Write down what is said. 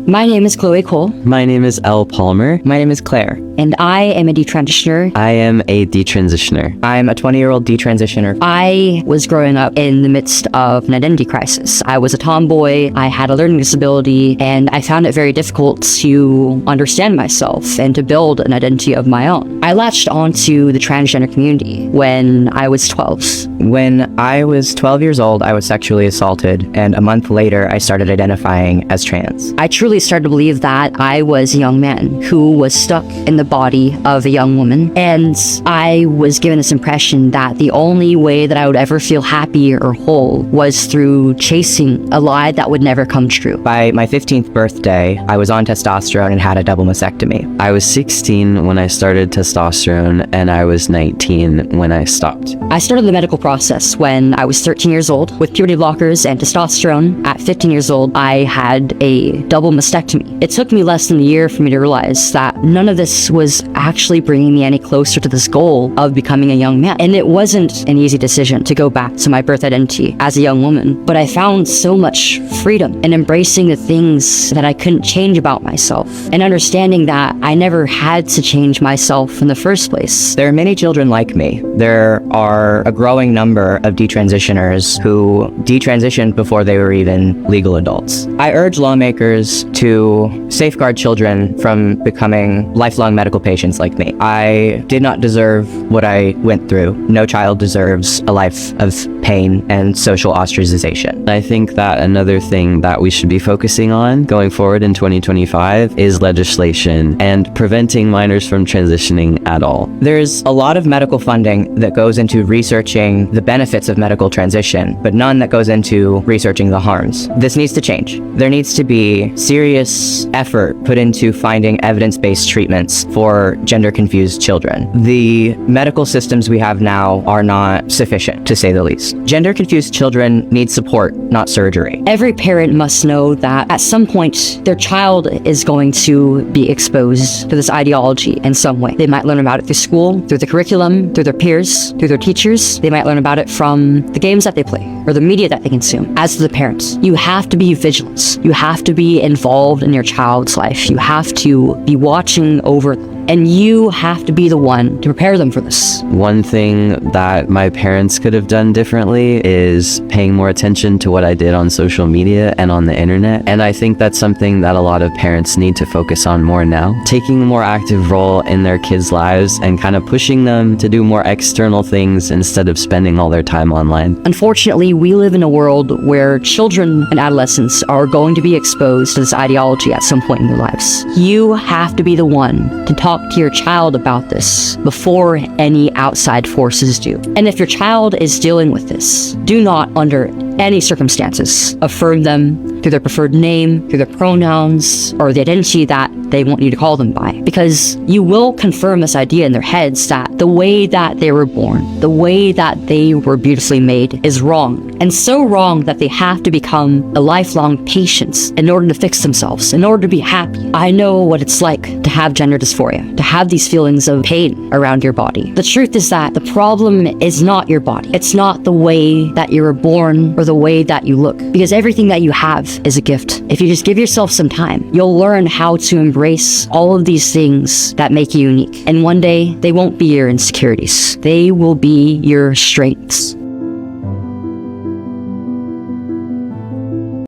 My name is Chloe Cole. My name is Elle Palmer. My name is Claire. And I am a detransitioner. I am a detransitioner. I'm a 20-year-old detransitioner. I was growing up in the midst of an identity crisis. I was a tomboy, I had a learning disability, and I found it very difficult to understand myself and to build an identity of my own. I latched onto the transgender community when I was 12. When I was 12 years old, I was sexually assaulted, and a month later, I started identifying as trans. I truly started to believe that I was a young man who was stuck in the body of a young woman, and I was given this impression that the only way that I would ever feel happy or whole was through chasing a lie that would never come true. By my 15th birthday, I was on testosterone and had a double mastectomy. I was 16 when I started testosterone, and I was 19 when I stopped. I started the medical process when I was 13 years old with puberty blockers and testosterone. At 15 years old, I had a double mastectomy. It took me less than a year for me to realize that none of this was actually bringing me any closer to this goal of becoming a young man. And it wasn't an easy decision to go back to my birth identity as a young woman, but I found so much freedom in embracing the things that I couldn't change about myself and understanding that I never had to change myself in the first place. There are many children like me. There are a growing number of detransitioners who detransitioned before they were even legal adults. I urge lawmakers to safeguard children from becoming lifelong medical patients like me. I did not deserve what I went through. No child deserves a life of pain and social ostracization. I think that another thing that we should be focusing on going forward in 2025 is legislation and preventing minors from transitioning at all. There's a lot of medical funding that goes into researching the benefits of medical transition, but none that goes into researching the harms. This needs to change. There needs to be serious effort put into finding evidence-based treatments for gender-confused children. The medical systems we have now are not sufficient, to say the least. Gender-confused children need support, not surgery. Every parent must know that at some point their child is going to be exposed to this ideology in some way. They might learn about it through school, through the curriculum, through their peers, through their teachers. They might learn about it from the games that they play or the media that they consume. As to the parents, you have to be vigilant. You have to be involved in your child's life. You have to be watching over them. And you have to be the one to prepare them for this. One thing that my parents could have done differently is paying more attention to what I did on social media and on the internet. And I think that's something that a lot of parents need to focus on more now. Taking a more active role in their kids' lives and kind of pushing them to do more external things instead of spending all their time online. Unfortunately, we live in a world where children and adolescents are going to be exposed to this ideology at some point in their lives. You have to be the one to talk to your child about this before any outside forces do. And if your child is dealing with this, do not, under any circumstances, affirm them through their preferred name, through their pronouns, or the identity that they want you to call them by. Because you will confirm this idea in their heads that the way that they were born, the way that they were beautifully made is wrong. And so wrong that they have to become a lifelong patient in order to fix themselves, in order to be happy. I know what it's like to have gender dysphoria, to have these feelings of pain around your body. The truth is that the problem is not your body. It's not the way that you were born or the way that you look, because everything that you have is a gift. If you just give yourself some time, you'll learn how to embrace all of these things that make you unique. And one day, they won't be your insecurities. They will be your strengths.